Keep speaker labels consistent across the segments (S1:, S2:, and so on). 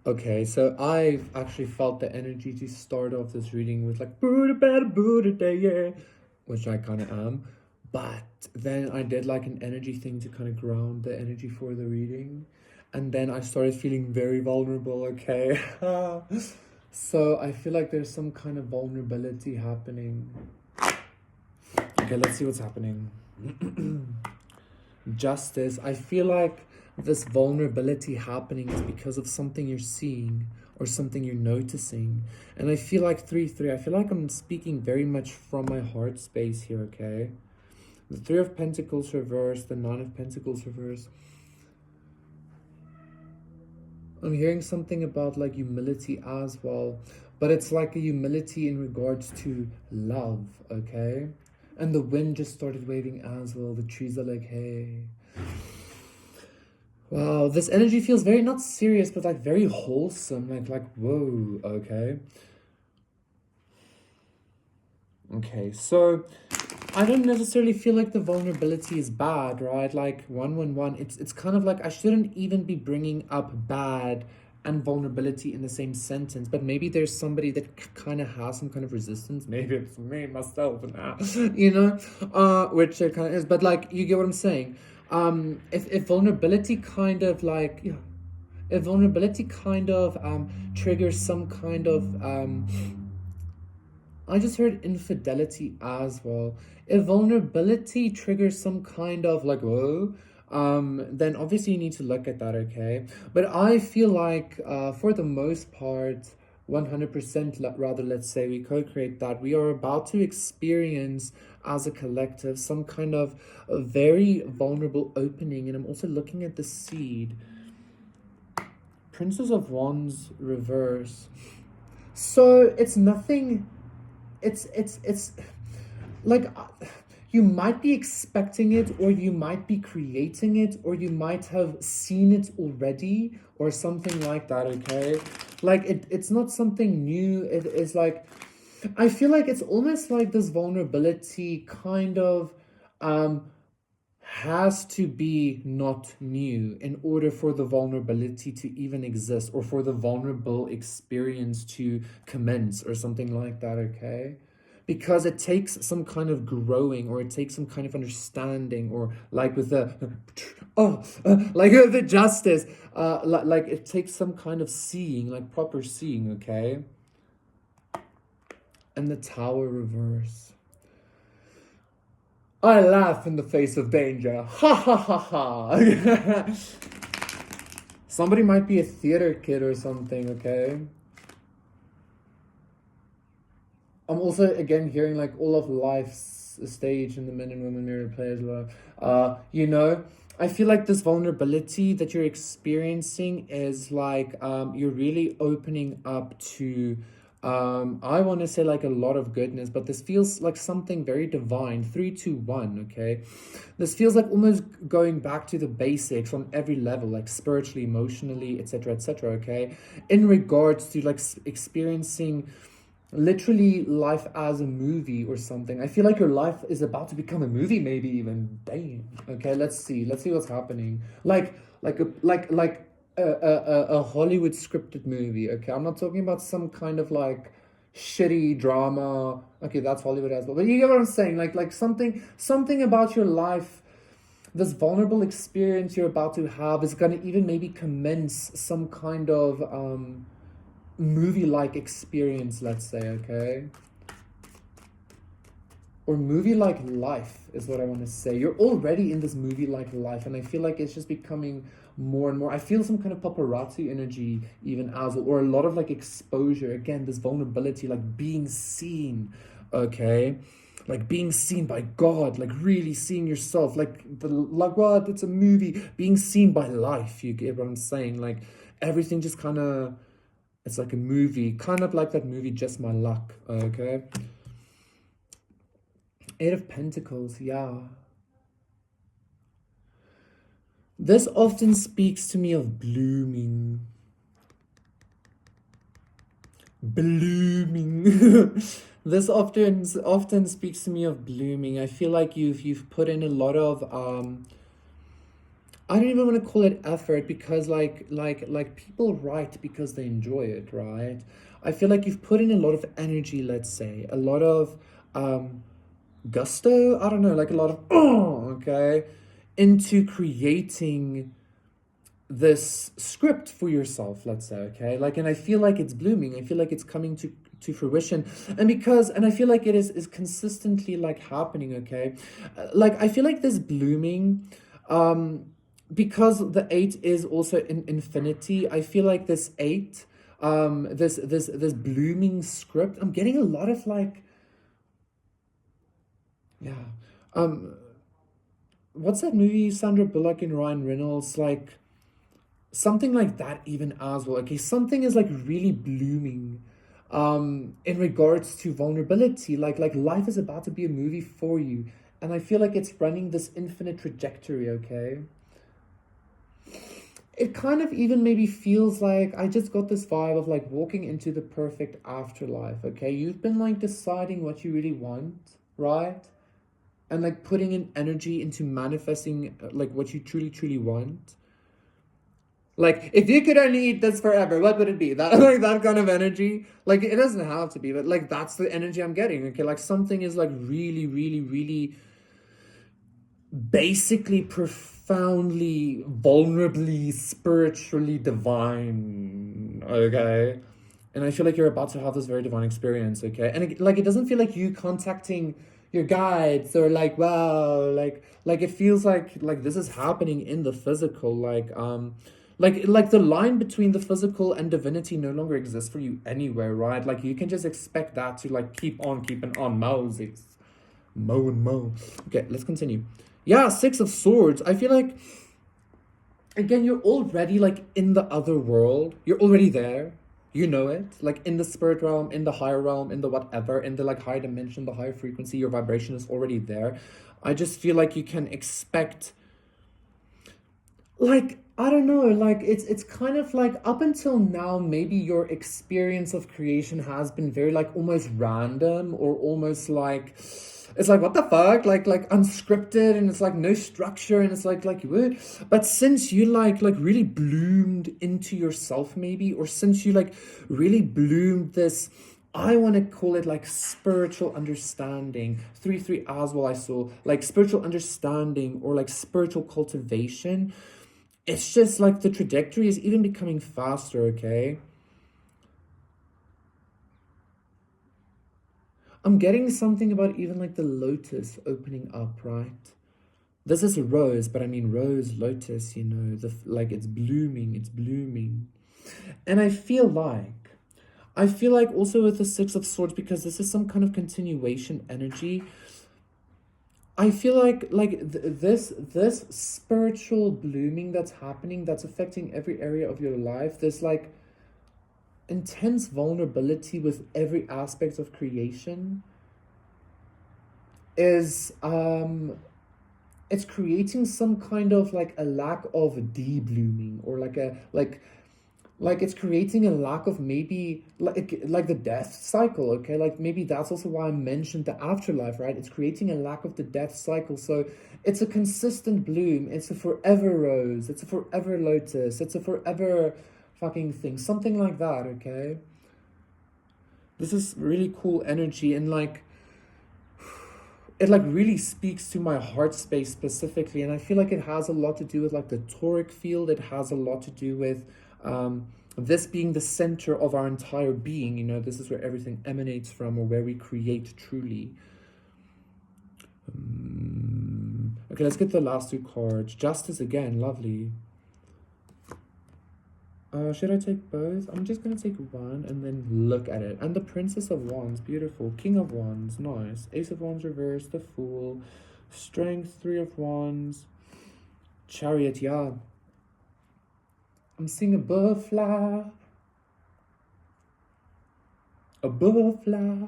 S1: Okay, so I've actually felt the energy to start off this reading with like Buddha better Buddha day, yeah, which I kind of am. But then I did like an energy thing to kind of ground the energy for the reading. And then I started feeling very vulnerable, okay? So I feel like there's some kind of vulnerability happening. Okay, let's see what's happening. Justice. I feel like this vulnerability happening is because of something you're seeing or something you're noticing. And I feel like 3-3, I feel like I'm speaking very much from my heart space here, okay? The Three of Pentacles reversed, the Nine of Pentacles reversed. I'm hearing something about like humility as well, but it's like a humility in regards to love, okay? And the wind just started waving as well. The trees are like, hey. Wow, this energy feels very not serious, but like very wholesome. Like whoa, okay. Okay, so I don't necessarily feel like the vulnerability is bad, right? Like 111, it's kind of like I shouldn't even be bringing up bad and vulnerability in the same sentence, but maybe there's somebody that kind of has some kind of resistance. Maybe it's me myself now, which it kind of is. But like you get what I'm saying. If vulnerability kind of like yeah, if vulnerability kind of triggers some kind of I just heard infidelity as well. If vulnerability triggers some kind of like, whoa, then obviously you need to look at that, okay? But I feel like, for the most part, 100% rather, let's say we co-create that, we are about to experience as a collective some kind of a very vulnerable opening. And I'm also looking at the seed. Princess of Wands reverse. So it's nothing, it's like you might be expecting it, or you might be creating it, or you might have seen it already, or something like that, okay? Like it's not something new. It is like I feel like it's almost like this vulnerability kind of um has to be not new in order for the vulnerability to even exist, or for the vulnerable experience to commence, or something like that, okay? Because it takes some kind of growing, or it takes some kind of understanding, or like with the like the justice, like it takes some kind of seeing, like proper seeing, okay? And the Tower reverse. I laugh in the face of danger. Ha ha ha ha. Somebody might be a theater kid or something, okay? I'm also again hearing like all of life's stage in the men and women mirror play as well. I feel like this vulnerability that you're experiencing is like you're really opening up to I want to say like a lot of goodness, but this feels like something very divine. 3-2-1, okay? This feels like almost going back to the basics on every level, like spiritually, emotionally, etc., etc., okay? In regards to like experiencing literally life as a movie or something. I feel like your life is about to become a movie, maybe even. Damn. Okay, let's see what's happening. Like a Hollywood scripted movie. Okay, I'm not talking about some kind of like shitty drama. Okay, that's Hollywood as well. But you get what I'm saying. Like something about your life, this vulnerable experience you're about to have is gonna even maybe commence some kind of movie-like experience, let's say, okay? Or movie-like life is what I want to say. You're already in this movie-like life, and I feel like it's just becoming more and more. I feel some kind of paparazzi energy even as well, or a lot of like exposure. Again, this vulnerability, like being seen, okay? Like being seen by God, like really seeing yourself, like what? It's a movie. Being seen by life. You get what I'm saying? Like everything just kind of, it's like a movie, kind of like that movie Just My Luck, okay? Eight of Pentacles, yeah. This often speaks to me of blooming. Blooming. This often speaks to me of blooming. I feel like you've put in a lot of I don't even want to call it effort because like people write because they enjoy it, right? I feel like you've put in a lot of energy, let's say, a lot of um gusto, I don't know, like a lot of okay, into creating this script for yourself, let's say, okay? Like, and I feel like it's blooming. I feel like it's coming to fruition. And I feel like it is consistently like happening, okay? Like I feel like this blooming because the 8 is also in infinity. I feel like this 8 this blooming script, I'm getting a lot of like, yeah. Um what's that movie, Sandra Bullock and Ryan Reynolds, like something like that even as well, okay? Something is like really blooming in regards to vulnerability, like life is about to be a movie for you, and I feel like it's running this infinite trajectory, okay? It kind of even maybe feels like I just got this vibe of like walking into the perfect afterlife, okay? You've been like deciding what you really want, right? And like putting in energy into manifesting like what you truly want. Like, if you could only eat this forever, what would it be? That like that kind of energy. Like, it doesn't have to be, but like that's the energy I'm getting. Okay, like something is like really basically profoundly, vulnerably, spiritually divine. Okay. And I feel like you're about to have this very divine experience, okay? And like it doesn't feel like you contacting your guides or like wow, like it feels like this is happening in the physical, like the line between the physical and divinity no longer exists for you anywhere, right? Like you can just expect that to like keep on keeping on. Moses. Mo and Mo. Okay, let's continue. Yeah, 6 of Swords. I feel like again you're already like in the other world. You're already there. You know it. Like in the spirit realm, in the higher realm, in the whatever, in the like higher dimension, the higher frequency, your vibration is already there. I just feel like you can expect like I don't know, like it's kind of like up until now maybe your experience of creation has been very like almost random or almost like it's like what the fuck, like unscripted, and it's like no structure, and it's like what. But since you like really bloomed into yourself maybe, or since you like really bloomed this, I want to call it like spiritual understanding. 3 as well, I saw like spiritual understanding or like spiritual cultivation. It's just like the trajectory is even becoming faster, okay? I'm getting something about even like the lotus opening up, right? This is a rose, but I mean rose, lotus, you know, like it's blooming, it's blooming. And I feel like also with the 6 of Swords, because this is some kind of continuation energy, I feel like this spiritual blooming that's happening, that's affecting every area of your life, this like intense vulnerability with every aspect of creation is it's creating some kind of like a lack of de-blooming, or like a like it's creating a lack of maybe like the death cycle, okay? Like maybe that's also why I mentioned the afterlife, right? It's creating a lack of the death cycle. So it's a consistent bloom, it's a forever rose, it's a forever lotus, it's a forever fucking thing, something like that, okay? This is really cool energy, and like it like really speaks to my heart space specifically, and I feel like it has a lot to do with like the toric field. It has a lot to do with this being the center of our entire being, you know. This is where everything emanates from, or where we create truly. Okay, let's get the last 2 cards. Justice again, lovely. Should I take both? I'm just gonna take one and then look at it. And the Princess of Wands, beautiful. King of Wands, nice. Ace of Wands reversed, the Fool. Strength, 3 of Wands. Chariot, yeah. I'm seeing a butterfly. A butterfly.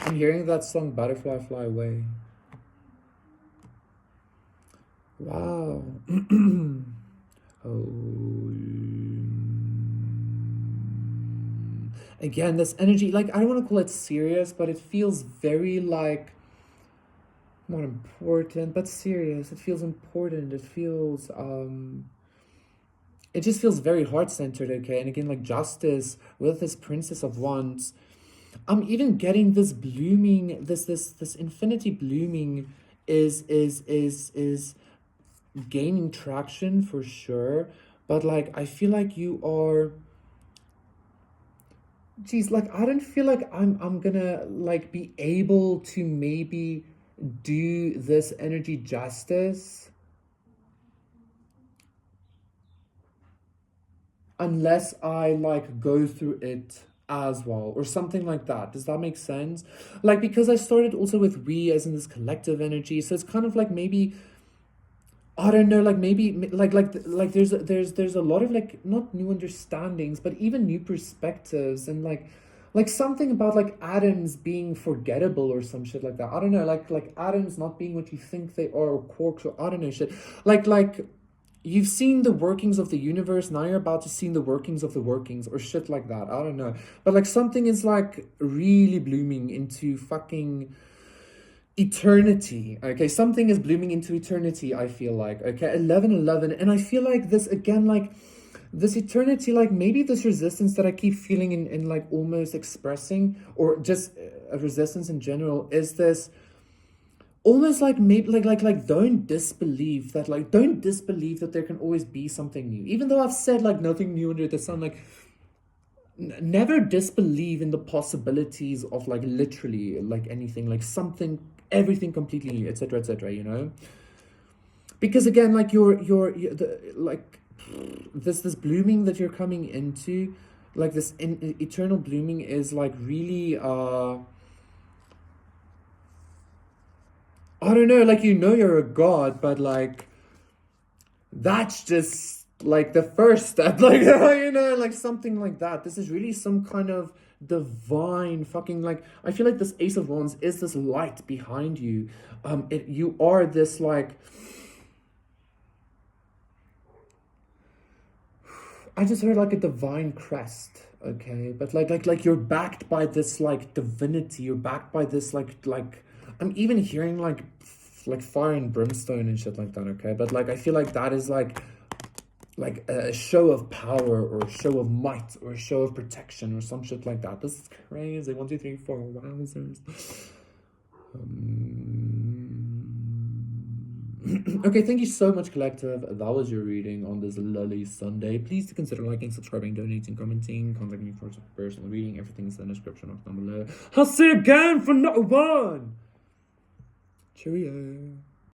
S1: I'm hearing that song, Butterfly Fly Away. Wow. Oh. Again, this energy, like I don't want to call it serious, but it feels very like not important, but serious. It feels important. It just feels very heart-centered, okay? And again, like justice with this Princess of Wands. I'm even getting this blooming, this infinity blooming is gaining traction for sure. But like I feel like you are, geez, like I don't feel like I'm gonna like be able to maybe do this energy justice unless I like go through it as well or something like that. Does that make sense? Like because I started also with we as in this collective energy, so it's kind of like maybe I don't know, like maybe like there's a lot of like not new understandings, but even new perspectives and like something about like atoms being forgettable or some shit like that. I don't know, like atoms not being what you think they are or quarks or I don't know shit. Like you've seen the workings of the universe, now you're about to see the workings of the workings or shit like that. I don't know. But like something is like really blooming into fucking eternity. Okay, something is blooming into eternity, I feel like. Okay, 1111, and I feel like this again, like this eternity, like maybe this resistance that I keep feeling in like almost expressing or just a resistance in general is this almost like maybe like don't disbelieve that there can always be something new, even though I've said like nothing new under the sun. Like never disbelieve in the possibilities of like literally like anything, like something, everything completely new, etc etc, you know, because again like you're the like this blooming that you're coming into, like this eternal blooming is like really I don't know, like you know you're a god, but like that's just like the first step, like you know, like something like that. This is really some kind of divine fucking like I feel like this Ace of Wands is this light behind you. You are this like I just heard like a divine crest, okay, but like you're backed by this like divinity. You're backed by this like I'm even hearing like fire and brimstone and shit like that, okay, but like I feel like that is like a show of power or a show of might or a show of protection or some shit like that. This is crazy. 1, 2, 3, 4. Wowzers. Okay, thank you so much, Collective. That was your reading on this lolly Sunday. Please do consider liking, subscribing, donating, commenting, contact me for personal reading. Everything is in the description of down below. I'll see you again for another one. Cheerio.